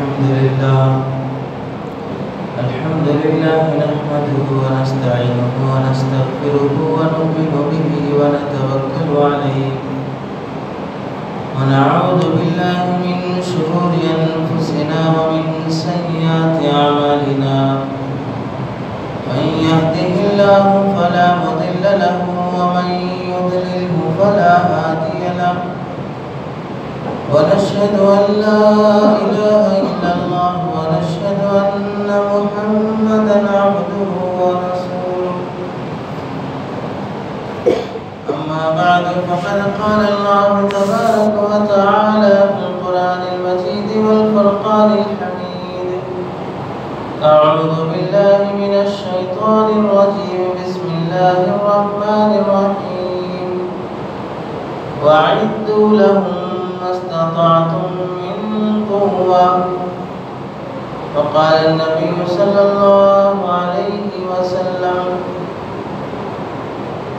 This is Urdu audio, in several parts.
الحمد لله نحمده ونستعينه ونستغفره ونؤمن به ونتوكل عليه ونعوذ بالله من شرور أنفسنا ومن سيئات أعمالنا من يهده الله فلا مضل له ومن يضلله فلا هادي له ونشهد أن لا إله إلا الله ونشهد أن محمدا عبده ورسوله أما بعد فقد قال الله تبارك وتعالى في القرآن المجيد والفرقان الحميد أعوذ بالله من الشيطان الرجيم بسم الله الرحمن الرحيم وأعدوا لهم ما استطعتم من قوة وقال النبي صلى الله عليه وسلم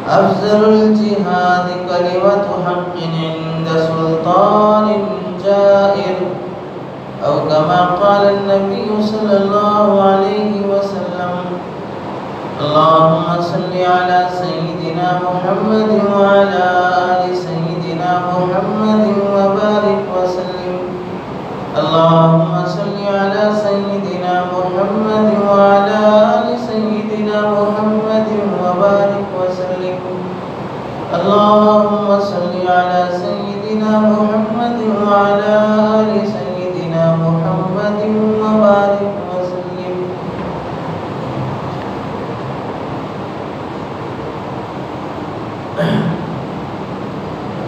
أفضل الجهاد كلمة حق عند سلطان جائر أو كما قال النبي صلى الله عليه وسلم اللهم صل على سيدنا محمد وعلى آل سيدنا محمد وبارك وسلم اللهم صل على سيدنا محمد وعلى آل سيدنا محمد وبارك وسلم اللهم صل على سيدنا محمد وعلى آل سيدنا محمد وبارك وسلم.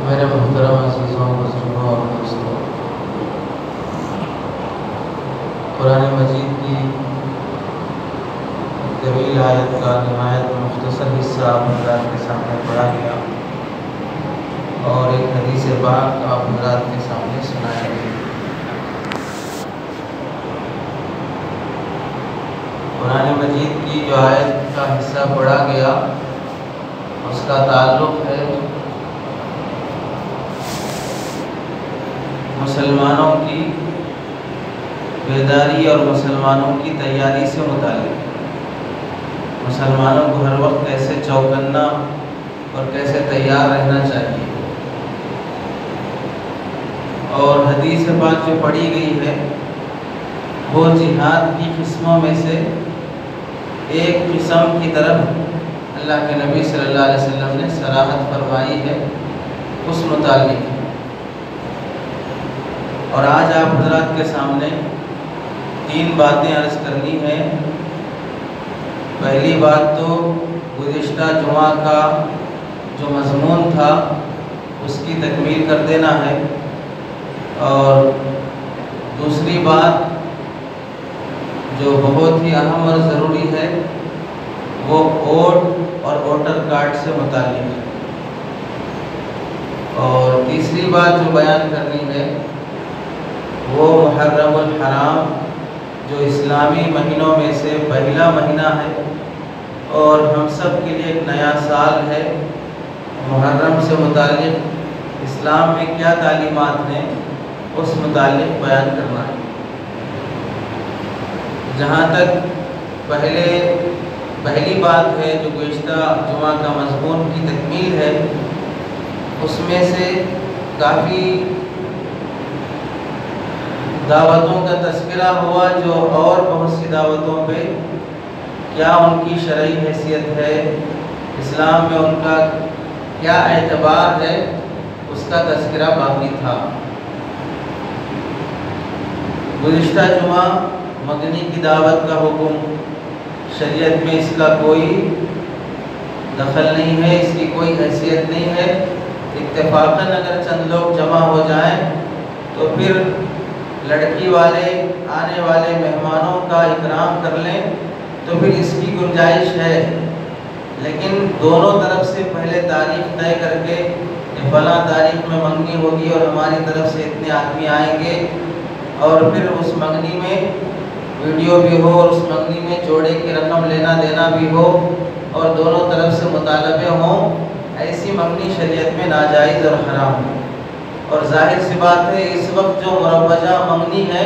میرے محترم عزیزوں بزرگوں اور دوستوں، قرآن مجید کی طویل آیت کا نہایت مختصر حصہ آپ حضرات کے سامنے پڑھا گیا اور ایک حدیث پاک آپ حضرات کے سامنے سنایا گیا۔ قرآن مجید کی جو آیت کا حصہ پڑھا گیا اس کا تعلق ہے مسلمانوں کی بیداری اور مسلمانوں کی تیاری سے متعلق۔ مسلمانوں کو ہر وقت کیسے چوکنا اور کیسے تیار رہنا چاہیے، اور حدیث پاک جو پڑھی گئی ہے وہ جہاد کی قسموں میں سے ایک قسم کی طرف اللہ کے نبی صلی اللہ علیہ وسلم نے صراحت فرمائی ہے، اس متعلق ہے۔ اور آج آپ حضرات کے سامنے 3 باتیں عرض کرنی ہیں۔ پہلی بات تو گزشتہ جمعہ کا جو مضمون تھا اس کی تکمیل کر دینا ہے، اور دوسری بات جو بہت ہی اہم اور ضروری ہے وہ ووٹ اور ووٹر کارڈ سے متعلق ہے، اور تیسری بات جو بیان کرنی ہے وہ محرم الحرام جو اسلامی مہینوں میں سے پہلا مہینہ ہے اور ہم سب کے لیے ایک نیا سال ہے۔ محرم سے متعلق اسلام میں کیا تعلیمات ہیں اس متعلق بیان کرنا ہے۔ جہاں تک پہلی بات ہے جو گزشتہ جمعہ کا مضمون کی تکمیل ہے، اس میں سے کافی دعوتوں کا تذکرہ ہوا جو اور بہت سی دعوتوں پہ کیا ان کی شرعی حیثیت ہے، اسلام میں ان کا کیا اعتبار ہے، اس کا تذکرہ باقی تھا۔ گزشتہ جمعہ مغنی کی دعوت کا حکم، شریعت میں اس کا کوئی دخل نہیں ہے، اس کی کوئی حیثیت نہیں ہے۔ اتفاقاً اگر چند لوگ جمع ہو جائیں تو پھر لڑکی والے آنے والے مہمانوں کا اکرام کر لیں تو پھر اس کی گنجائش ہے، لیکن دونوں طرف سے پہلے تاریخ طے کر کے فلاں تاریخ میں منگنی ہوگی اور ہماری طرف سے اتنے آدمی آئیں گے، اور پھر اس منگنی میں ویڈیو بھی ہو اور اس منگنی میں جوڑے کی رقم لینا دینا بھی ہو اور دونوں طرف سے مطالبے ہوں، ایسی منگنی شریعت میں ناجائز اور حرام ہے۔ اور ظاہر سی بات ہے اس وقت جو مروجہ منگنی ہے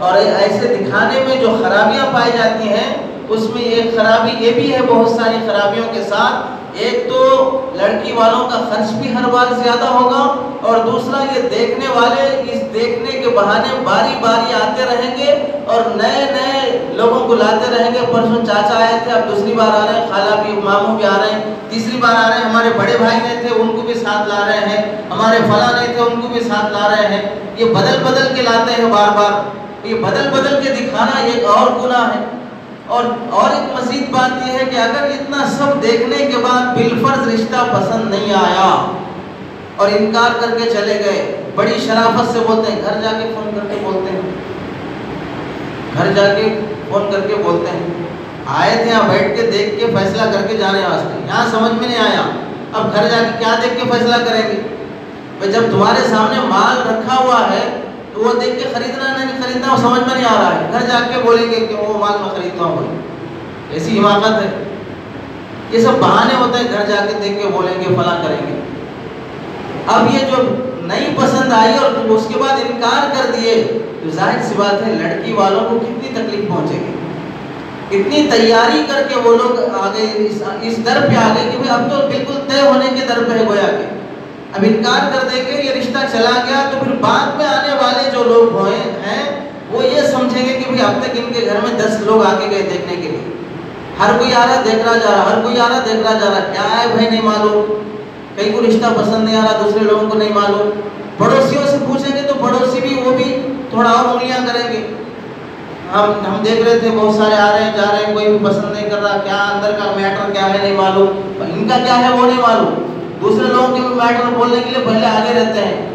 اور ایسے دکھانے میں جو خرابیاں پائی جاتی ہیں اس میں ایک خرابی یہ بھی ہے بہت ساری خرابیوں کے ساتھ، ایک تو لڑکی والوں کا خرچ بھی ہر بار زیادہ ہوگا، اور دوسرا یہ دیکھنے والے اس دیکھنے کے بہانے باری باری آتے رہیں گے اور نئے نئے لوگوں کو لاتے رہیں گے۔ پرسوں چاچا آئے تھے، اب دوسری بار آ رہے ہیں، خالہ بھی ماموں بھی آ رہے ہیں، تیسری بار آ رہے ہیں، ہمارے بڑے بھائی نہیں تھے ان کو بھی ساتھ لا رہے ہیں، ہمارے فلاں نہیں تھے ان کو بھی ساتھ لا رہے ہیں۔ یہ بدل بدل کے لاتے ہیں بار بار، یہ بدل بدل کے دکھانا ایک اور گناہ ہے۔ اور ایک مزید بات یہ ہے کہ اگر اتنا سب دیکھنے کے بعد بالفرض رشتہ پسند نہیں آیا اور انکار کر کے چلے گئے، بڑی شرافت سے بولتے ہیں، گھر جا کے فون کر کے بولتے ہیں، گھر جا کے فون کر کے بولتے ہیں، آئے تھے یہاں بیٹھ کے دیکھ کے فیصلہ کر کے جانے واسطے، یہاں سمجھ میں نہیں آیا، اب گھر جا کے کیا دیکھ کے فیصلہ کریں گے؟ بھائی جب تمہارے سامنے مال رکھا ہوا ہے تو وہ دیکھ کے خریدنا نہیں خریدنا وہ سمجھ میں نہیں آ رہا ہے، گھر جا کے بولیں گے کہ وہ مال میں خریدتا ہوں، بھائی ایسی حماقت ہے۔ یہ سب بہانے ہوتے ہیں، گھر جا کے دیکھ کے بولیں گے فلاں کریں گے۔ اب یہ جو نہیں پسند آئی اور اس کے بعد انکار کر دیے تو ظاہر سی بات ہے لڑکی والوں کو کتنی تکلیف پہنچے گی، اتنی تیاری کر کے وہ لوگ آگے اس در پہ آ گئے کہ اب تو بالکل طے ہونے کے در پہ ہے گویا کہ اب انکار کر دیں گے، یہ رشتہ چلا گیا تو پھر بعد میں آنے والے جو لوگ ہیں وہ یہ سمجھیں گے کہ اب تک ان کے گھر میں 10 لوگ آ کے گئے دیکھنے کے لیے، ہر کوئی آ رہا دیکھ رہا جا رہا، ہر کوئی آ رہا دیکھ رہا جا رہا، کیا ہے بھائی نہیں معلوم، کئی کو رشتہ پسند نہیں آ رہا، دوسرے لوگوں کو نہیں معلوم، پڑوسیوں سے پوچھیں گے تو پڑوسی بھی وہ بھی تھوڑا اور انگلیاں کریں گے، ہم دیکھ رہے تھے بہت سارے آ رہے ہیں جا رہے ہیں، کوئی بھی پسند نہیں کر رہا، کیا اندر کا میٹر کیا ہے نہیں معلوم، ان کا کیا ہے وہ نہیں معلوم، دوسرے لوگوں کے بھی میٹر بولنے کے لیے پہلے آگے رہتے ہیں،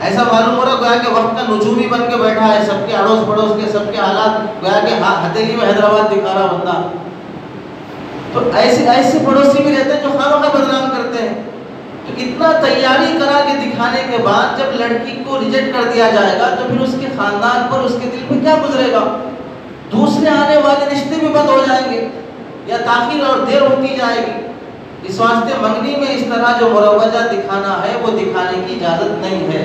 ایسا معلوم ہو رہا گویا کہ وقت کا نجومی بن کے بیٹھا ہے، سب کے اڑوس پڑوس کے سب کے حالات گویا کہ ہتھیلی میں حیدرآباد دکھا رہا بندہ، تو ایسے پڑوسی بھی رہتے ہیں جو خواہ بدنام کرتے ہیں۔ تو اتنا تیاری کرا کے دکھانے کے بعد جب لڑکی کو ریجیکٹ کر دیا جائے گا تو پھر اس کے خاندان پر اس کے دل پہ کیا گزرے گا، دوسرے آنے والے رشتے بھی بند ہو جائیں گے یا تاخیر اور دیر ہوتی جائے گی۔ اس واسطے منگنی میں اس طرح جو مروجہ دکھانا ہے وہ دکھانے کی اجازت نہیں ہے۔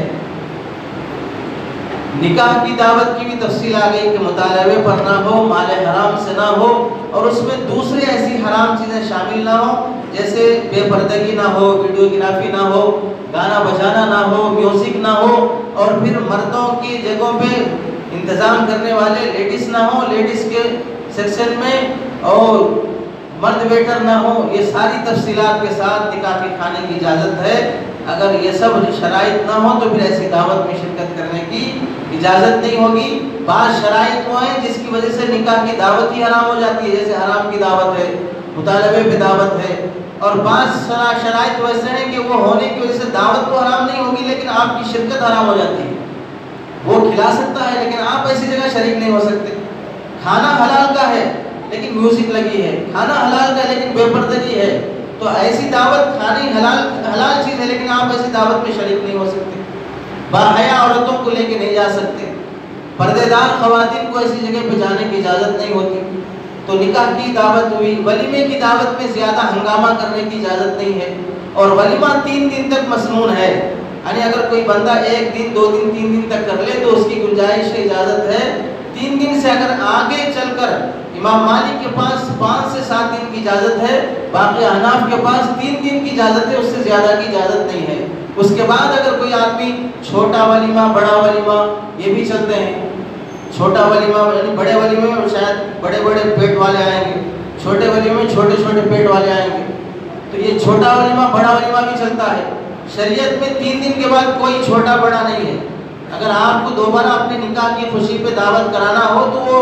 نکاح کی دعوت کی بھی تفصیل آ گئی کہ مطالبے پر نہ ہو، مال حرام سے نہ ہو، اور اس میں دوسرے ایسی حرام چیزیں شامل نہ ہو جیسے بے پردگی نہ ہو، ویڈیوگرافی نہ ہو، گانا بجانا نہ ہو، میوزک نہ ہو، اور پھر مردوں کی جگہوں پہ انتظام کرنے والے لیڈیز نہ ہو، لیڈیز کے سیکشن میں، اور مرد ویٹر نہ ہو، یہ ساری تفصیلات کے ساتھ نکاح کے کھانے کی اجازت ہے۔ اگر یہ سب شرائط نہ ہو تو پھر ایسی دعوت میں شرکت کرنے کی اجازت نہیں ہوگی۔ بعض شرائط وہ ہیں جس کی وجہ سے نکاح کی دعوت ہی حرام ہو جاتی ہے، جیسے حرام کی دعوت ہے، مطالبے پہ دعوت ہے، اور بعض شرائط ویسے ہیں کہ وہ ہونے کی وجہ سے دعوت تو حرام نہیں ہوگی لیکن آپ کی شرکت حرام ہو جاتی ہے۔ وہ کھلا سکتا ہے لیکن آپ ایسی جگہ شریک نہیں ہو سکتے۔ کھانا حلال کا ہے لیکن میوزک لگی ہے، کھانا حلال کا لیکن بے پردگی ہے، تو ایسی دعوت کھانے حلال چیز ہے لیکن آپ ایسی دعوت میں شریک نہیں ہو سکتے۔ باحیا عورتوں کو لے کے نہیں جا سکتے، پردے دار خواتین کو ایسی جگہ پہ جانے کی اجازت نہیں ہوتی۔ تو نکاح کی دعوت ہوئی، ولیمے کی دعوت میں زیادہ ہنگامہ کرنے کی اجازت نہیں ہے، اور ولیمہ 3 دن تک مسنون ہے، یعنی اگر کوئی بندہ 1 دن 2 دن 3 دن تک کر لے تو اس کی گنجائش ہے، اجازت ہے۔ 3 دن سے اگر آگے چل کر امام مالک کے پاس 5 سے 7 دن کی اجازت ہے، باقی احناف کے پاس 3 دن کی اجازت ہے، اس سے زیادہ کی اجازت نہیں ہے۔ اس کے بعد اگر کوئی آدمی چھوٹا ولیمہ بڑا ولیمہ یہ بھی چلتے ہیں، چھوٹا ولیمہ یعنی بڑے ولیمے میں شاید بڑے بڑے پیٹ والے آئیں گے، چھوٹے ولیمے میں چھوٹے چھوٹے پیٹ والے آئیں گے، تو یہ چھوٹا ولیمہ بڑا ولیمہ بھی چلتا ہے۔ شریعت میں 3 دن کے بعد کوئی چھوٹا بڑا نہیں ہے۔ اگر آپ کو دوبارہ اپنے نکاح کی خوشی پہ دعوت کرانا ہو تو وہ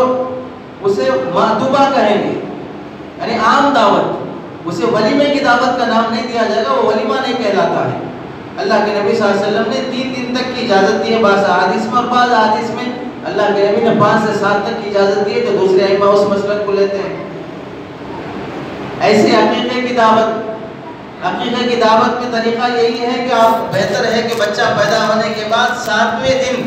اسے معتوبہ کہیں گے، یعنی عام دعوت، اسے ولیمے کی دعوت کا نام نہیں دیا جائے گا، وہ ولیمہ نہیں کہلاتا ہے۔ اللہ کے نبی صلی اللہ علیہ وسلم نے 3 دن تک کی اجازت دی ہے بعض احادیث میں، اور بعض احادیث میں اللہ کے نبی نے 5 سے 7 تک کی اجازت دی ہے، تو دوسرے ائمہ اس مسلک کو لیتے ہیں۔ ایسے عقیقے کی دعوت، عقیقے کی دعوت میں طریقہ یہی ہے کہ آپ بہتر ہے کہ بچہ پیدا ہونے کے بعد 7ویں دن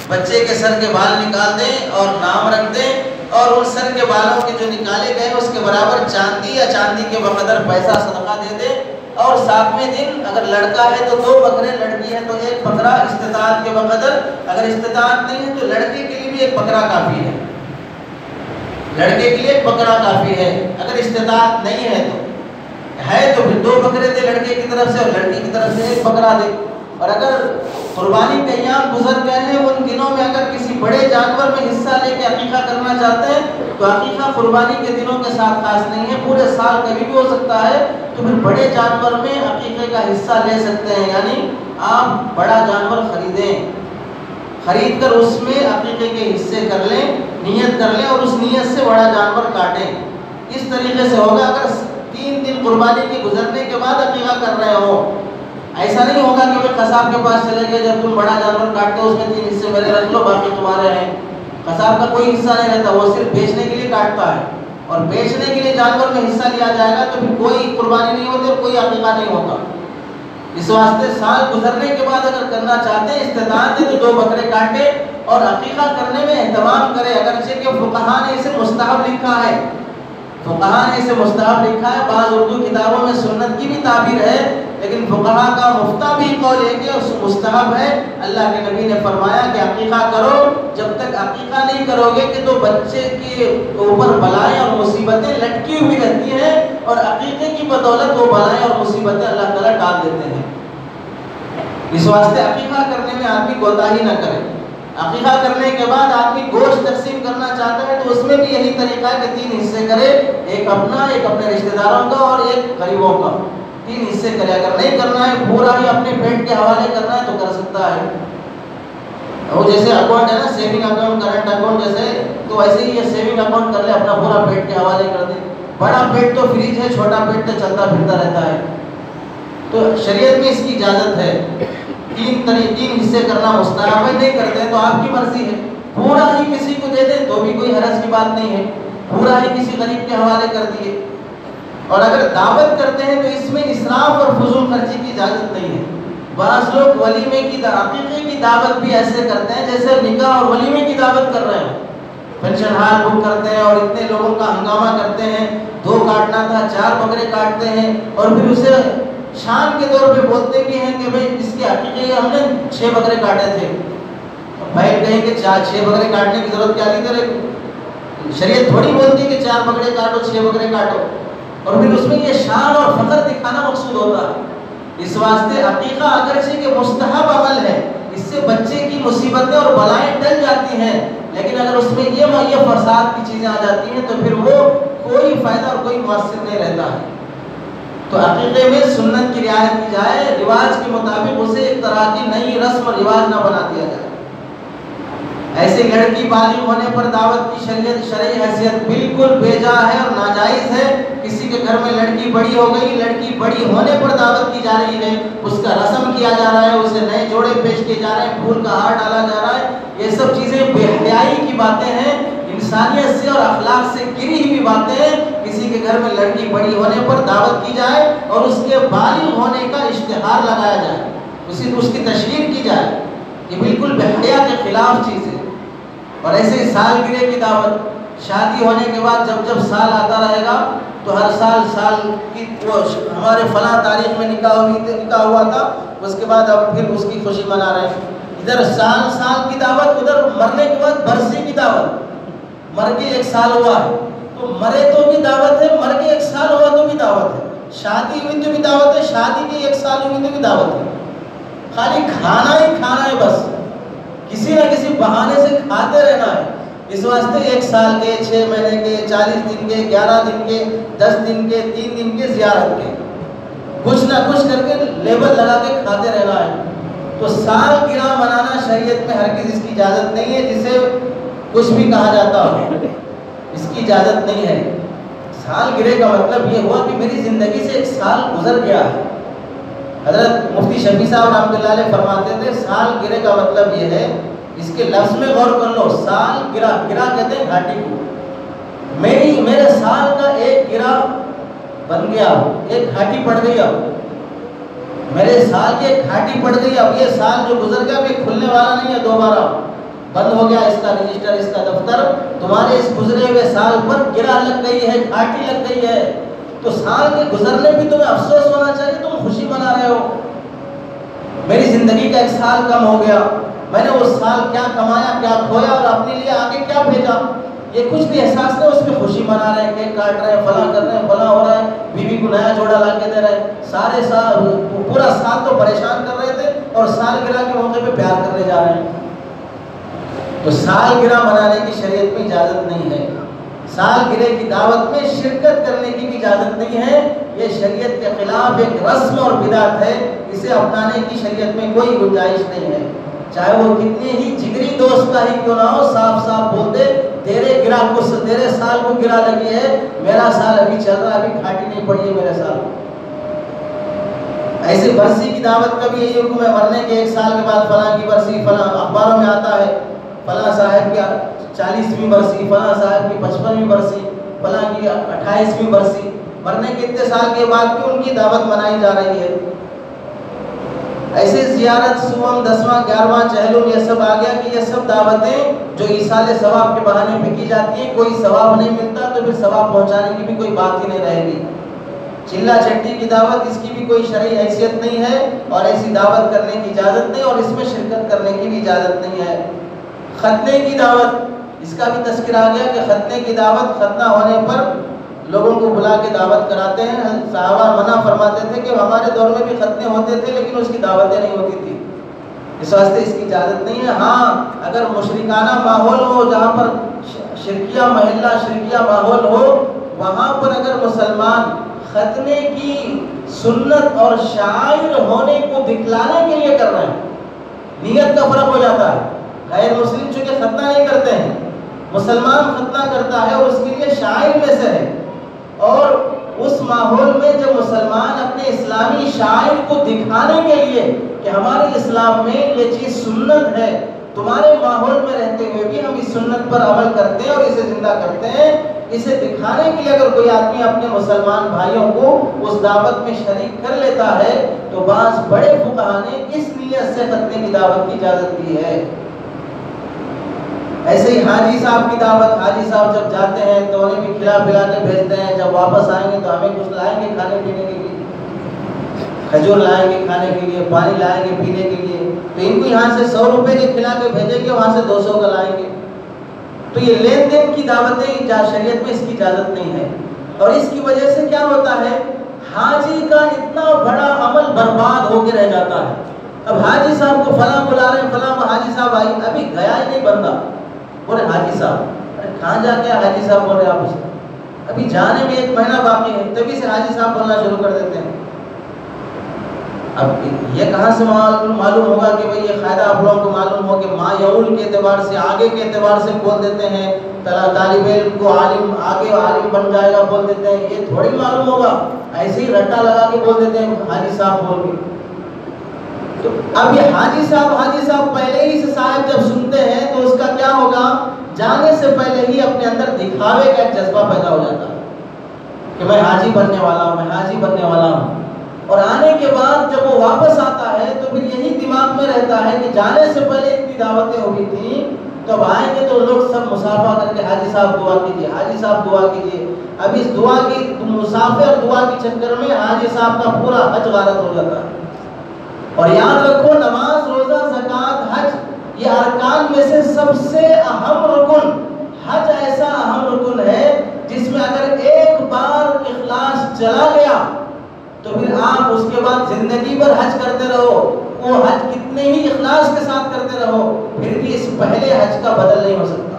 بچے کے سر کے بال نکال دیں اور نام رکھ دیں، اور ان سر کے بالوں کے جو نکالے گئے اس کے برابر چاندی یا چاندی کے بقدر پیسہ صدقہ دے دیں، اور 7ویں دن اگر لڑکا ہے تو 2 بکرے، لڑکی ہے تو 1 بکرا استطاعت کے بقدر. اگر استطاعت نہیں ہے تو لڑکے کے لیے بھی 1 بکرا کافی ہے. لڑکے کے لیے 1 بکرا کافی ہے. اگر استطاعت نہیں ہے تو پھر 2 بکرے دے لڑکے کی طرف سے اور لڑکی کی طرف سے 1 بکرا دے. اور اگر قربانی کے ایام گزر گئے ہیں، ان دنوں میں اگر کسی بڑے جانور میں حصہ لے کے عقیقہ کرنا چاہتے ہیں تو عقیقہ قربانی کے دنوں کے ساتھ خاص نہیں ہے، پورے سال کبھی بھی ہو سکتا ہے. تو پھر بڑے جانور میں عقیقے کا حصہ لے سکتے ہیں. یعنی آپ بڑا جانور خرید کر اس میں عقیقے کے حصے کر لیں، نیت کر لیں اور اس نیت سے بڑا جانور کاٹیں. اس طریقے سے ہوگا. اگر 3 دن قربانی کے گزرنے کے بعد عقیقہ کر رہے ہو، ایسا نہیں ہوگا کہ وہ قصاب کے پاس چلے گئے، جب تم بڑا جانور کاٹتے ہو اس میں 3 حصے میرے رکھ لو باقی تمہارے ہیں. قصاب کا کوئی حصہ نہیں رہتا، وہ صرف بیچنے کے لیے کاٹتا ہے. اور بیچنے کے لیے جانور میں حصہ لیا جائے گا تو پھر کوئی قربانی نہیں ہوتی اور کوئی عقیقہ نہیں ہوتا. اس واسطے سال گزرنے کے بعد اگر کرنا چاہتے ہیں، استطاعت ہے تو 2 بکرے کاٹے اور عقیقہ کرنے میں اہتمام کرے. اگرچہ کہ فقہا نے اسے مستحب لکھا ہے، بعض اردو کتابوں میں سنت کی بھی تعبیر ہے، لیکن فقہا کا مفتہ بھی قول ہے کہ مستحب ہے. اللہ کے نبی نے فرمایا کہ عقیقہ کرو، جب تک عقیقہ نہیں کرو گے کہ تو بچے کے اوپر بلائیں اور مصیبتیں لٹکی ہوئی رہتی ہیں، اور عقیقے کی بدولت وہ بلائیں اور مصیبتیں اللہ تعالیٰ ٹال دیتے ہیں. اس واسطے عقیقہ کرنے میں آدمی کوتاہی نہ کرے. عقیقہ کرنے کے بعد آدمی گوشت تقسیم کرنا چاہتا ہے تو اس میں بھی یہی طریقہ ہے کہ 3 حصے کرے، 1 اپنا، 1 اپنے رشتہ داروں کا اور 1 غریبوں کا. 3 حصے کرے. اگر نہیں کرنا ہے، پورا ہی اپنے پیٹ کے حوالے کرنا ہے تو کر سکتا ہے. وہ جیسے اکاؤنٹ ہے نا، سیونگ اکاؤنٹ، کرنٹ اکاؤنٹ جیسے، تو ویسے ہی یہ سیونگ اکاؤنٹ کر لے، اپنا پورا پیٹ کے حوالے کر دے. بڑا پیٹ تو فریج ہے، چھوٹا پیٹ تو چلتا پھرتا رہتا ہے. تو شریعت میں اس کی اجازت ہے. 3 حصے کرنا مستحب ہے. نہیں کرتے ہیں تو آپ کی مرضی ہے. پورا ہی کسی کو دے دیں تو بھی کوئی حرج کی بات نہیں ہے، پورا ہی کسی غریب کے حوالے کر دیے. اور اگر دعوت کرتے ہیں تو اس میں اسراف اور فضول خرچی کی اجازت نہیں ہے. بعض لوگ ولیمے کی عقیقے کی دعوت بھی ایسے کرتے ہیں جیسے نکاح اور ولیمے کی دعوت کر رہے ہیں. فنکشن ہال بک کرتے ہیں اور اتنے لوگوں کا ہنگامہ کرتے ہیں. 2 کاٹنا تھا 4 بکرے کاٹتے ہیں، اور پھر اسے شان کے طور پہ بولتے بھی ہیں کہ بھئی اس کے عقیقے ہم نے 6 بکرے کاٹے تھے. بھائی کہیں کہ 6 بکرے کاٹنے کی ضرورت کیا تھی تیرے؟ شریعت تھوڑی بولتی ہے کہ 4 بکرے کاٹو 6 بکرے کاٹو. اور پھر اس میں یہ شان اور فخر دکھانا مقصود ہوتا ہے. اس واسطے عقیقہ اگرچہ کہ مستحب عمل ہے، اس سے بچے کی مصیبتیں اور بلائیں ٹل جاتی ہیں، لیکن اگر اس میں یہ فساد کی چیزیں آ جاتی ہیں تو پھر وہ کوئی فائدہ اور کوئی مؤثر نہیں رہتا ہے. تو عقیقے میں سنت کی رعایت کی جائے، رواج کے مطابق اسے ایک طرح کی نئی رسم اور رواج نہ بنا دیا جائے. ایسے لڑکی بالغ ہونے پر دعوت کی شرعی حیثیت بالکل بے جا ہے اور ناجائز ہے. کسی کے گھر میں لڑکی بڑی ہو گئی، لڑکی بڑی ہونے پر دعوت کی جا رہی ہے، اس کا رسم کیا جا رہا ہے، اسے نئے جوڑے پیش کیے جا رہے ہیں، پھول کا ہار ڈالا جا رہا ہے. یہ سب چیزیں بے حیائی کی باتیں ہیں، انسانیت سے اور اخلاق سے گری ہوئی باتیں ہیں. کسی کے گھر میں لڑکی بڑی ہونے پر دعوت کی جائے اور اس کے بالغ ہونے کا اشتہار لگایا جائے، اس کی تشہیر کی جائے، یہ بالکل بے حیا کے خلاف چیز ہے. اور ایسے ہی سالگرہ کی دعوت، شادی ہونے کے بعد جب سال آتا رہے گا تو ہر سال کی وہ ہمارے فلاں تاریخ میں نکاح ہوا تھا، اس کے بعد اب پھر اس کی خوشی منا رہے ہیں. ادھر سال کی دعوت، ادھر مرنے کے بعد برسی کی دعوت. مر کے 1 سال ہوا ہے تو مرے تو بھی دعوت ہے، مر کے 1 سال ہوا تو بھی دعوت ہے. شادی ہوئی تو بھی دعوت ہے، شادی کے 1 سال ہوئی تو بھی دعوت ہے. خالی کھانا ہی کھانا ہے، بس کسی نہ کسی بہانے سے کھاتے رہنا ہے. اس واسطے 1 سال کے، 6 مہینے کے، 40 دن کے، 11 دن کے، 10 دن کے، 3 دن کے زیارت کے کچھ نہ کچھ کر کے لیبل لگا کے کھاتے رہنا ہے. تو سال گرہ منانا شریعت میں ہرگز اس کی اجازت نہیں ہے. جسے کچھ بھی کہا جاتا ہو، اس کی اجازت نہیں ہے. سال گرہ کا مطلب یہ ہوا کہ میری زندگی سے 1 سال گزر گیا ہے. حضرت مفتی شفیع صاحب رحمۃ اللہ علیہ فرماتے تھے سال گرہ کا مطلب یہ ہے، اس کے لفظ میں غور کر لو. سال گرہ، گرہ کہتے ہیں گھاٹی کو. میرے سال کا 1 گرہ بن گیا، 1 گھاٹی پڑ گئی. اب میرے سال کی 1 گھاٹی پڑ گئی. اب یہ سال جو گزر گیا یہ کھلنے والا نہیں ہے دوبارہ. بند ہو گیا اس کا رجسٹر، اس کا دفتر. تمہارے اس گزرے ہوئے سال پر گرہ لگ گئی ہے، گھاٹی لگ گئی ہے. تو سال کے گزرنے بھی تمہیں افسوس ہونا چاہیے، تم خوشی منا رہے ہو۔ میری زندگی کا 1 سال کم ہو گیا، میں نے اس سال کیا کمایا، کیا کھویا اور اپنے لیے آگے کیا بھیجا، یہ کچھ بھی احساس نہیں، اس میں خوشی منا رہے ہیں، کیک کاٹ رہے ہیں، فلاں کر رہے ہیں، فلاں ہو رہا ہے، بیوی کو نیا جوڑا لا کے دے رہے ہیں، سارے سال پورا سال تو پریشان کر رہے تھے اور سالگرہ کے موقع پہ پیار کرنے جا رہے ہیں۔ تو سالگرہ منانے کی شریعت میں اجازت نہیں ہے، سالگرہ کی دعوت میں شرکت کرنے کی بھی اجازت نہیں ہے، یہ شریعت کے خلاف ایک رسم اور بدعت ہے، اسے اپنانے کی شریعت میں کوئی گنجائش نہیں ہے۔ چاہے وہ کتنے ہی جگری دوست کا ہی کیوں نہ ہو، صاف صاف بول دے تیرے سال کو گرا لگی ہے، میرا سال ابھی چل رہا ہے، ابھی کھاٹی نہیں پڑی ہے میرے سال۔ ایسے برسی کی دعوت کا بھی یہی حکم ہے، مرنے کے 1 سال کے بعد فلاں کی برسی، فلاں اخباروں میں آتا ہے فلاں صاحب کی 40ویں برسی، فلاں صاحب کی 55ویں برسی، فلاں کی 28ویں برسی، مرنے کے اتنے سال کے بعد بھی ان کی دعوت منائی جا رہی ہے۔ ایسے زیارت، سوم، 10واں 11واں چہلم، یہ سب آ گیا کہ یہ سب دعوتیں جو ایصال ثواب کے بہانے پہ کی جاتی ہیں، کوئی ثواب نہیں ملتا تو پھر ثواب پہنچانے کی بھی کوئی بات ہی نہیں رہے گی۔ چلا چٹی کی دعوت، اس کی بھی کوئی شرعی حیثیت نہیں ہے اور ایسی دعوت کرنے کی اجازت نہیں اور اس میں شرکت کرنے کی بھی اجازت نہیں ہے۔ ختنے کی دعوت، اس کا بھی تذکرہ آ گیا کہ ختنے کی دعوت، ختنہ ہونے پر لوگوں کو بلا کے دعوت کراتے ہیں۔ صحابہ منع فرماتے تھے کہ ہمارے دور میں بھی ختنے ہوتے تھے لیکن اس کی دعوتیں نہیں ہوتی تھی، اس واسطے اس کی اجازت نہیں ہے۔ ہاں اگر مشرکانہ ماحول ہو، جہاں پر شرکیہ محلہ، شرکیہ ماحول ہو، وہاں پر اگر مسلمان ختنے کی سنت اور شاعر ہونے کو دکھلانے کے لیے کر رہے ہیں، نیت کا فرق ہو جاتا ہے۔ غیر مسلم چونکہ ختنہ نہیں کرتے ہیں، مسلمان ختنہ کرتا ہے اور اس کے لیے شاعر میں سے ہے، اور اس ماحول میں جب مسلمان اپنے اسلامی شاعر کو دکھانے کے لیے کہ ہمارے اسلام میں یہ چیز سنت ہے، تمہارے ماحول میں رہتے ہوئے بھی ہم اس سنت پر عمل کرتے ہیں اور اسے زندہ کرتے ہیں، اسے دکھانے کے لیے اگر کوئی آدمی اپنے مسلمان بھائیوں کو اس دعوت میں شریک کر لیتا ہے تو بعض بڑے فقہا نے اس نیت سے ختنے کی دعوت کی اجازت دی ہے۔ ایسے ہی حاجی صاحب کی دعوت، حاجی صاحب جب جاتے ہیں تو انہیں بھی کھلا پلا کے بھیجتے ہیں، جب واپس آئیں گے تو ہمیں کچھ لائیں گے کھانے پینے کے لیے، کھجور لائیں گے کھانے کے لیے، پانی لائیں گے پینے کے لیے، تو ان کو یہاں سے 100 روپے کے کھلا کے بھیجیں گے، وہاں سے 200 کا لائیں گے۔ تو یہ لین دین کی دعوتیں شریعت میں اس کی اجازت نہیں ہے، اور اس کی وجہ سے کیا ہوتا ہے، حاجی کا اتنا بڑا عمل برباد ہو کے رہ جاتا ہے۔ اب حاجی صاحب کو فلاں بلا رہے ہیں، فلاں حاجی صاحب آئی، ابھی گیا ہی نہیں بندہ، بولے حاجی صاحب، ارے کہاں جا کے حاجی صاحب بول رہے آپ اسے، ابھی جانے میں 1 مہینہ باقی ہے، تبھی سے حاجی صاحب بولنا شروع کر دیتے ہیں۔ اب یہ کہاں سے معلوم ہوگا کہ بھئی یہ قاعدہ آپ لوگوں کو معلوم ہو کہ ما یعول کے اعتبار سے، آگے کے اعتبار سے بول دیتے ہیں، طالب علم کو عالم آگے عالم بن جائے گا بول دیتے ہیں، یہ تھوڑی معلوم ہوگا، ایسے ہی رٹا لگا کے بول دیتے ہیں حاجی صاحب بول کے۔ تو اب یہ حاجی صاحب پہلے ہی سے صاحب جب سنتے ہیں تو اس کا کیا ہوگا، جانے سے پہلے ہی اپنے اندر دکھاوے کا ایک جذبہ پیدا ہو جاتا ہے کہ میں حاجی بننے والا ہوں، میں حاجی بننے والا ہوں، اور آنے کے بعد جب وہ واپس آتا ہے تو پھر یہی دماغ میں رہتا ہے کہ جانے سے پہلے اتنی دعوتیں ہوئی تھیں، تو اب آئیں گے تو لوگ سب مصافحہ کر کے حاجی صاحب دعا کیجیے، حاجی صاحب دعا کیجیے۔ اب اس دعا کی مصافحہ اور دعا کے چکر میں حاجی صاحب کا پورا حج غارت ہو جاتا ہے۔ اور یاد رکھو، نماز، روزہ، زکوٰۃ، حج یہ ارکان میں سے سب سے اہم رکن، حج ایسا اہم رکن ہے جس میں اگر ایک بار اخلاص چلا گیا تو پھر آپ اس کے بعد زندگی بھر حج کرتے رہو، وہ حج کتنے ہی اخلاص کے ساتھ کرتے رہو، پھر بھی اس پہلے حج کا بدل نہیں ہو سکتا۔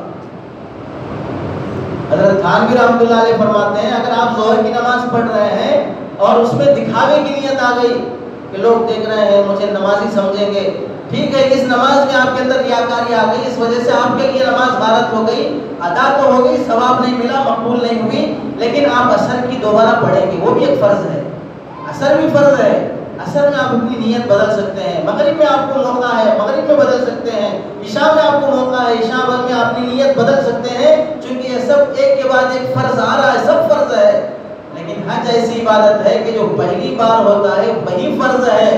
حضرت تھانوی رحمۃ اللہ علیہ فرماتے ہیں، اگر آپ ظہر کی نماز پڑھ رہے ہیں اور اس میں دکھاوے کی نیت آ گئی کہ لوگ دیکھ رہے ہیں مجھے نمازی سمجھیں گے، ٹھیک ہے، اس نماز میں آپ کے اندر ریاکاری آ گئی، اس وجہ سے آپ کے لیے نماز غارت ہو گئی، ادا تو ہو گئی، ثواب نہیں ملا، مقبول نہیں ہوئی، لیکن آپ عصر کی دوبارہ پڑھیں گے، وہ بھی ایک فرض ہے، عصر بھی فرض ہے، عصر میں آپ اپنی نیت بدل سکتے ہیں، مغرب میں آپ کو موقع ہے، مغرب میں بدل سکتے ہیں، عشاء میں آپ کو موقع ہے، عشاء میں اپنی نیت بدل سکتے ہیں، چونکہ یہ سب ایک کے بعد ایک فرض آ رہا ہے، سب فرض ہے۔ لیکن حج ایسی عبادت ہے کہ جو پہلی بار ہوتا ہے وہی فرض ہے،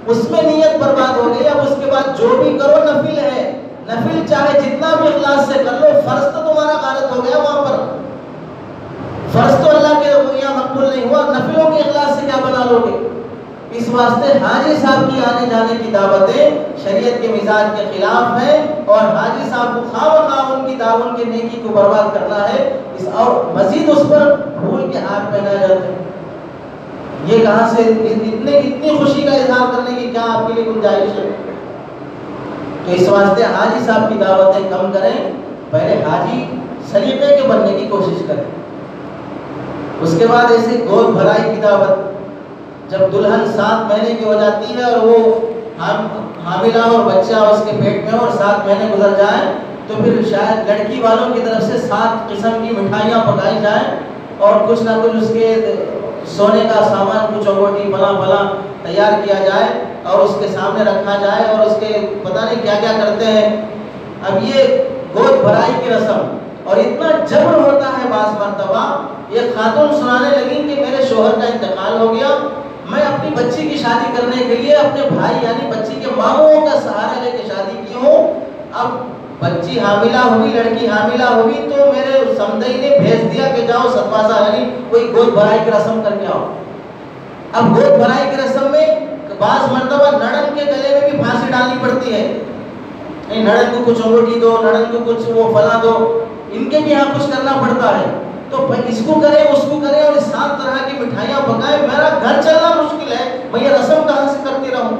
اس میں نیت برباد ہو گئی، اب اس کے بعد جو بھی کرو نفل ہے، نفل چاہے جتنا بھی اخلاص سے کر لو، فرض تو تمہارا غارت ہو گیا، وہاں پر فرض تو اللہ کے یہاں مقبول نہیں نہیں ہوا، نفلوں کے اخلاص سے کیا بنا لو گے؟ اس واسطے حاجی صاحب کی آنے جانے کی دعوتیں شریعت کے مزاج کے خلاف ہیں، اور حاجی صاحب کو خواہ ان کی دعوت کی نیکی کو برباد کرنا ہے، اور مزید اس پر پھول کے ہار پہنائے جاتے ہیں۔ یہ کہاں سے اتنی خوشی کا اظہار کرنے کی کیا آپ کے لیے گنجائش ہے؟ تو اس واسطے حاجی صاحب کی دعوتیں کم کریں، پہلے حاجی سلیقے کے بننے کی کوشش کریں۔ اس کے بعد ایسے گود بھرائی کی دعوت، جب دلہن 7 مہینے کی ہو جاتی ہے اور وہ حاملہ اور بچہ اس کے پیٹ میں اور 7 مہینے گزر جائیں، تو پھر شاید لڑکی والوں کی طرف سے 7 قسم کی مٹھائیاں پکائی جائیں اور کچھ نہ کچھ اس کے سونے کا سامان، کچھ انگوٹی فلاں تیار کیا جائے اور اس کے سامنے رکھا جائے، اور اس کے پتہ نہیں کیا کیا کرتے ہیں۔ اب یہ گود بھرائی کی رسم، اور اتنا جبر ہوتا ہے بعض مرتبہ، یہ خاتون سنانے لگی کہ میرے شوہر کا انتقال ہو گیا، میں اپنی بچی کی شادی کرنے کے لیے اپنے بھائی یعنی بچی کے ماموں کا سہارا لے کے شادی کی ہوں، اب بچی حاملہ ہوئی، لڑکی حاملہ ہوئی، تو میرے سمدئی نے بھیج دیا کہ جاؤ ستواسا یعنی کوئی گود بھرائی کی رسم کر کے آؤ۔ اب گود بھرائی کی رسم میں بعض مرتبہ نڑند کے گلے میں بھی پھانسی ڈالنی پڑتی ہے، نڑند کو کچھ انگوٹھی دو، نڑند کو کچھ وہ فلاں دو، ان کے بھی یہاں کچھ کرنا پڑتا ہے، تو اس کو کرے اس کو کرے اور 7 طرح کی مٹھائیاں پکائے، میرا گھر چلنا مشکل ہے، میں یہ رسم کہاں سے کرتی رہوں؟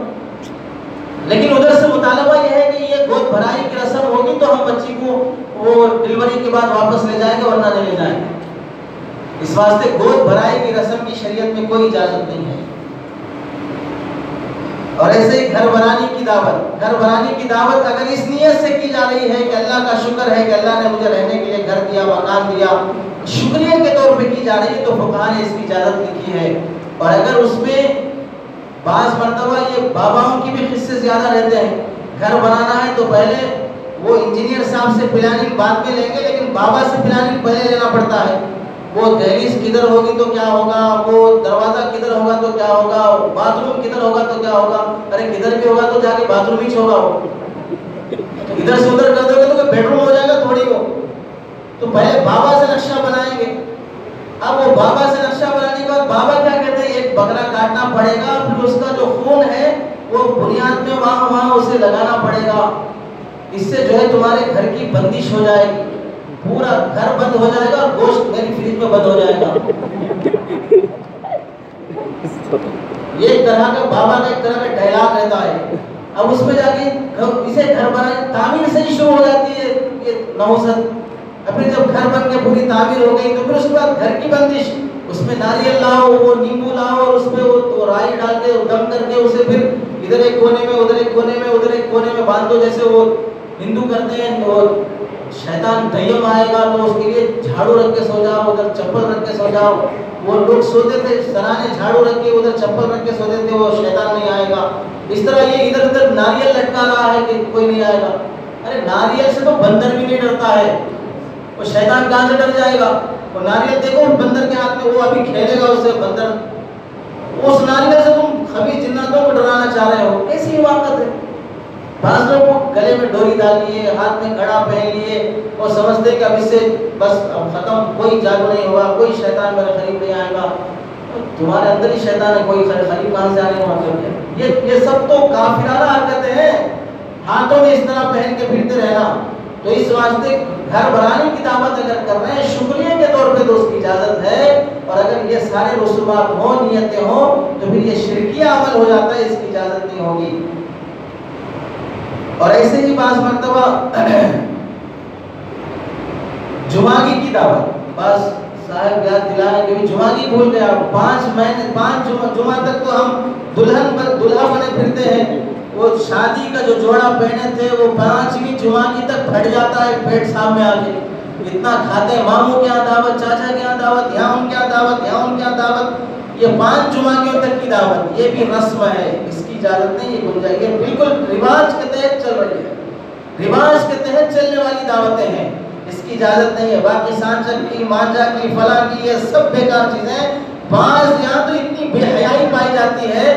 لیکن ادھر سے مطالبہ یہ ہے کہ یہ گود بھرائی کی رسم ہوگی تو ہم بچی کو وہ ڈلیوری کے بعد واپس لے جائیں گے ورنہ نہیں لے جائیں گے۔ اس واسطے گود بھرائی کی رسم کی شریعت میں کوئی اجازت نہیں ہے۔ اور ایسے ہی گھر بنانے کی دعوت، گھر بنانے کی دعوت اگر اس نیت سے کی جا رہی ہے کہ اللہ کا شکر ہے کہ اللہ نے مجھے رہنے کے لیے گھر دیا، مکان دیا، شکریہ کے طور پہ کی جا رہی ہے، تو فقہاء نے اس کی اجازت لکھی ہے۔ اور اگر اس میں بعض مرتبہ یہ باباؤں کی بھی حصے زیادہ رہتے ہیں، گھر بنانا ہے تو پہلے وہ انجینئر صاحب سے پلاننگ بعد میں لیں گے، لیکن بابا سے پلاننگ پہلے لینا پڑتا ہے۔ وہ دہلیز کدھر ہوگی تو کیا ہوگا، وہ دروازہ کدھر ہوگا تو کیا ہوگا، باتھ روم کدھر ہوگا تو کیا ہوگا، ارے کدھر بھی ہوگا تو جا کے باتھ روم ہی ہوگا، وہ ادھر سے ادھر کر دو گے تو بیڈ روم ہو جائے گا تھوڑی وہ، تو پہلے بابا سے نقشہ بنائیں گے۔ اب وہ بابا سے نقشہ بنانے کے بعد بابا کیا کہتے ہیں، ایک بکرا کاٹنا پڑے گا، پھر اس کا جو خون ہے وہ بنیاد میں وہاں اسے لگانا پڑے گا، اس سے جو ہے تمہارے گھر کی بندش ہو جائے گی، پورا گھر بند ہو جائے گا اور گوشت میری فریج میں بند ہو جائے گا۔ یہ ایک طرح کا بابا کا ایک طرح کا ڈائلاگ رہتا ہے۔ اب اس میں جا کے اسے گھر بنانے تعمیر سے ہی شروع ہو جاتی ہے یہ نحوست۔ پھر جب گھر بن کے پوری تعمیر ہو گئی تو پھر اس کے بعد گھر کی بندش، اس میں ناریل لاؤ، وہ نیمبو لاؤ اور اس پہ وہ رائی ڈال کے دم کر کے اسے پھر ادھر ایک کونے میں ادھر ایک کونے میں ادھر ایک کونے میں باندھ دو، جیسے وہ ہندو کرتے ہیں۔ اور شیطان دیم آئے گا تو اس کے لیے جھاڑو رکھ کے سو جاؤ، ادھر چپل رکھ کے سو جاؤ۔ وہ لوگ سوتے تھے سرانے جھاڑو رکھ کے ادھر چپل رکھ کے سوتے تھے، وہ شیطان نہیں آئے گا۔ اس طرح یہ ادھر ادھر ناریل لٹکا رہا ہے کہ کوئی نہیں آئے گا، ارے ناریل سے تو بندر بھی نہیں ڈرتا ہے، وہ شیطان کہاں سے ڈر جائے گا؟ وہ ناریل دیکھو بندر کے ہاتھ میں، وہ ابھی کھیلے گا اس سے بندر، اس ناریل سے تم خبیث جناتوں کو ڈرانا چاہ رہے ہو، کیسی حماقت ہے؟ بعض لوگ کو گلے میں ڈوری ڈال لیے، ہاتھ میں کڑا پہن لیے اور سمجھتے کہ اب اس سے بس اب ختم، کوئی جادو نہیں ہوگا، کوئی شیطان میرے قریب نہیں آئے گا۔ تمہارے اندر ہی شیطان ہے، کوئی قریب کہاں سے آنے کا مطلب ہے؟ یہ سب تو کافرانہ حرکتیں ہیں، ہاتھوں میں اس طرح پہن کے پھرتے رہنا۔ تو اس واسطے گھر بنانے کی دعوت اگر کر رہے ہیں شکریہ کے طور پہ تو اس کی اجازت ہے، اور اگر یہ سارے رسومات ہوں، نیتیں ہوں، تو پھر یہ شرکیہ عمل ہو جاتا ہے، اس کی اجازت نہیں ہوگی۔ اور ایسے ہی بعض مرتبہ جمعگی کی دعوت، بعض صاحب یاد دلانے کے بھی جمعگی بھول گیا، 5 جمعہ تک تو ہم دلہا بنے پھرتے ہیں، وہ شادی کا جو جوڑا پہنے تھے وہ 5ویں جمعگی تک پھٹ جاتا ہے پیٹ سامنے آ کے، اتنا کھاتے ہیں، ماموں کے یہاں دعوت، چاچا کے یہاں دعوت، یہاں ان کے یہاں دعوت، یہاں ان کے یہاں دعوت، یہ 5 جمعگیوں تک کی دعوت، یہ بھی رسم ہے، اس کی اجازت نہیں، یہ گنجائش، یہ بالکل رواج کے تحت چل رہی ہے، رواج کے تحت چلنے والی دعوتیں ہیں، اس کی اجازت نہیں ہے۔ باقی سانچک کی، مانجا کی، فلاں کی، یہ سب بیکار چیزیں۔ بعض یہاں تو اتنی بے حیائی پائی جاتی ہے،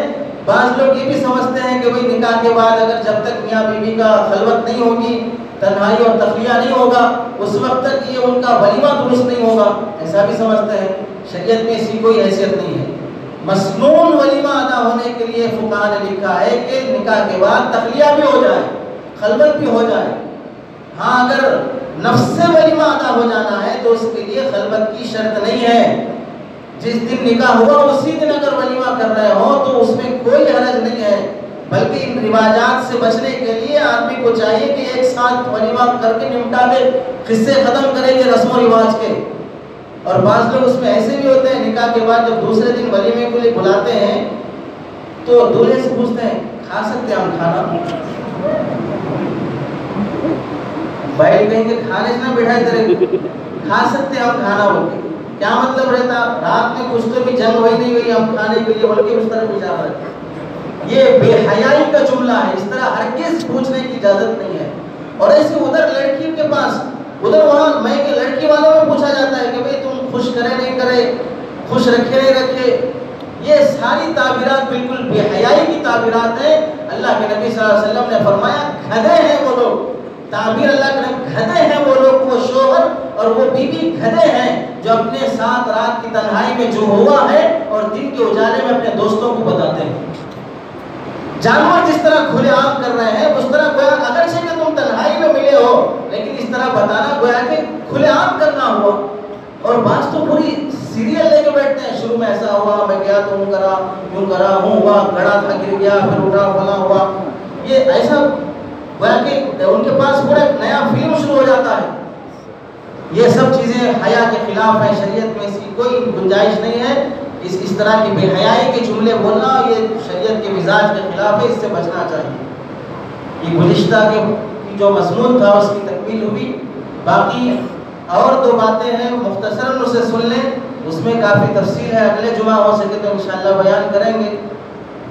بعض لوگ یہ بھی سمجھتے ہیں کہ وہی نکاح کے بعد اگر جب تک میاں بیوی کا خلوت نہیں ہوگی، تنہائی اور تخلیہ نہیں ہوگا، اس وقت تک یہ ان کا ولیمہ درست نہیں ہوگا، ایسا بھی سمجھتے ہیں۔ شریعت میں اس کی کوئی حیثیت نہیں ہے۔ مسنون ولیمہ ادا ہونے کے لیے فقہاء نے لکھا ہے کہ نکاح کے بعد تخلیہ بھی ہو جائے، خلوت بھی ہو جائے۔ ہاں اگر نفس سے ولیمہ ادا ہو جانا ہے تو اس کے لیے خلوت کی شرط نہیں ہے۔ جس دن نکاح ہوا اسی دن اگر ولیمہ کر رہے ہو تو اس میں کوئی حرج نہیں ہے، بلکہ ان رواجات سے بچنے کے لیے آدمی کو چاہیے کہ ایک ساتھ ولیمہ کر کے نمٹا دے، قصے ختم کرے یہ رسم و رواج کے۔ اور بعض لوگ اس میں ایسے بھی ہوتے ہیں نکاح کے بعد جب دوسرے دن ولیمے کے لیے بلاتے ہیں تو دولہے سے پوچھتے ہیں کھا سکتے ہیں ہم کھانا؟ بھائی کہیں کہ کھانے سے نہ بٹھائے تیرے، کھا سکتے ہیں ہم کھانا بول کے کیا مطلب رہتا؟ رات میں کچھ تو بھی جنگ ہوئی نہیں ہوئی، ہم کھانے کے لیے بول کے اس طرح پوچھا رہے۔ یہ بے حیائی کا جملہ ہے، اس طرح ہرگز پوچھنے کی اجازت نہیں ہے۔ اور ایسے ادھر لڑکی کے پاس ادھر وہاں میں کہ لڑکی والوں میں پوچھا جاتا ہے کہ بھئی تم خوش کرے نہیں کرے، خوش رکھے نہیں رکھے، یہ ساری تعبیرات بالکل بے حیائی کی تعبیرات ہیں۔ اللہ کے نبی صلی اللہ علیہ وسلم نے فرمایا گدھے ہیں وہ لوگ، تعبیر اللہ کے نبی گدھے ہیں وہ لوگ، وہ شوہر اور وہ بیوی گدھے ہیں جو اپنے ساتھ رات کی تنہائی میں جو ہوا ہے اور دن کے اجالے میں اپنے دوستوں کو بتاتے ہیں۔ جانور جس طرح کھلے عام کر رہے ہیں اس طرح گویا اگرچہ کہ تم تنہائی میں ملے ہو لیکن اس طرح بتانا گویا کہ کھلے عام کرنا ہوا۔ اور بعض تو پوری سیریل لے کے بیٹھتے ہیں، شروع میں ایسا ہوا، میں گیا تو ہوں کرا، یوں کرا، ہوں ہوا، گڑا تھا گر گیا، پھر اٹھا فلاں ہوا، یہ ایسا گویا کہ ان کے پاس پورا ایک نیا فلم شروع ہو جاتا ہے۔ یہ سب چیزیں حیا کے خلاف ہیں، شریعت میں اس کی کوئی گنجائش نہیں ہے۔ اس طرح کی بے حیائی کے جملے بولنا یہ شریعت کے مزاج کے خلاف ہے، اس سے بچنا چاہیے۔ یہ گزشتہ کے جو مضمون تھا اس کی تکمیل ہوئی، باقی اور دو باتیں ہیں مختصراً اسے سن لیں، اس میں کافی تفصیل ہے، اگلے جمعہ ہو سکے تو انشاءاللہ بیان کریں گے۔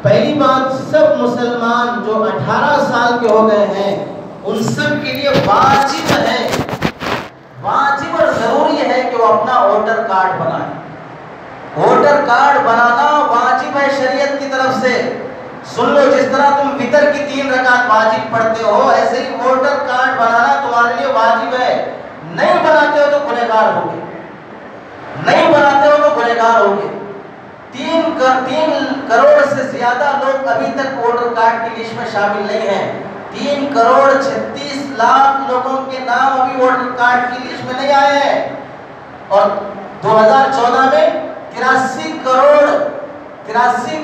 پہلی بات، سب مسلمان جو 18 سال کے ہو گئے ہیں ان سب کے لیے واجب ہے، واجب اور ضروری ہے کہ وہ اپنا ووٹر کارڈ بنائیں۔ ووٹر کارڈ بنانا واجب ہے شریعت کی طرف سے۔ سن لو، جس طرح تم وتر کی 3 رکعت واجب پڑھتے ہو ایسے ہی ووٹر کارڈ بنانا تمہارے لیے واجب ہے۔ نہیں بناتے ہو تو گنہگار ہوگے، نہیں بناتے ہو تو گنہگار ہوگے۔ 3 کروڑ سے زیادہ لوگ ابھی تک ووٹر کارڈ کی لسٹ میں شامل نہیں ہیں۔ 3 کروڑ 36 لاکھ لوگوں کے نام ابھی ووٹر کارڈ کی لسٹ میں نہیں آئے ہیں، اور 2014 میں 83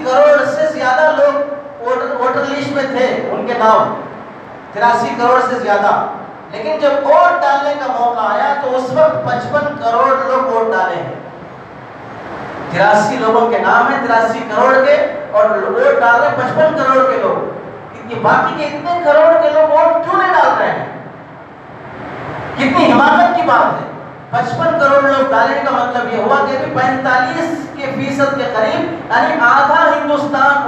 کروڑ سے زیادہ لوگ ووٹر لسٹ میں تھے، ان کے نام 83 کروڑ سے زیادہ۔ لیکن جب ووٹ ڈالنے کا موقع آیا تو اس وقت 55 کروڑ لوگ ووٹ ڈالے ہیں۔ 83 لوگوں کے نام ہیں، 83 کروڑ کے، اور ووٹ ڈال رہے 55 کروڑ کے لوگ۔ یہ باقی کے اتنے کروڑ کے لوگ ووٹ کیوں نہیں ڈال رہے ہیں؟ کتنی حماقت کی بات ہے۔ 55 کروڑ لوگ ڈالنے کا مطلب یہ ہوا کہ 45% کے قریب یعنی آدھا ہندوستان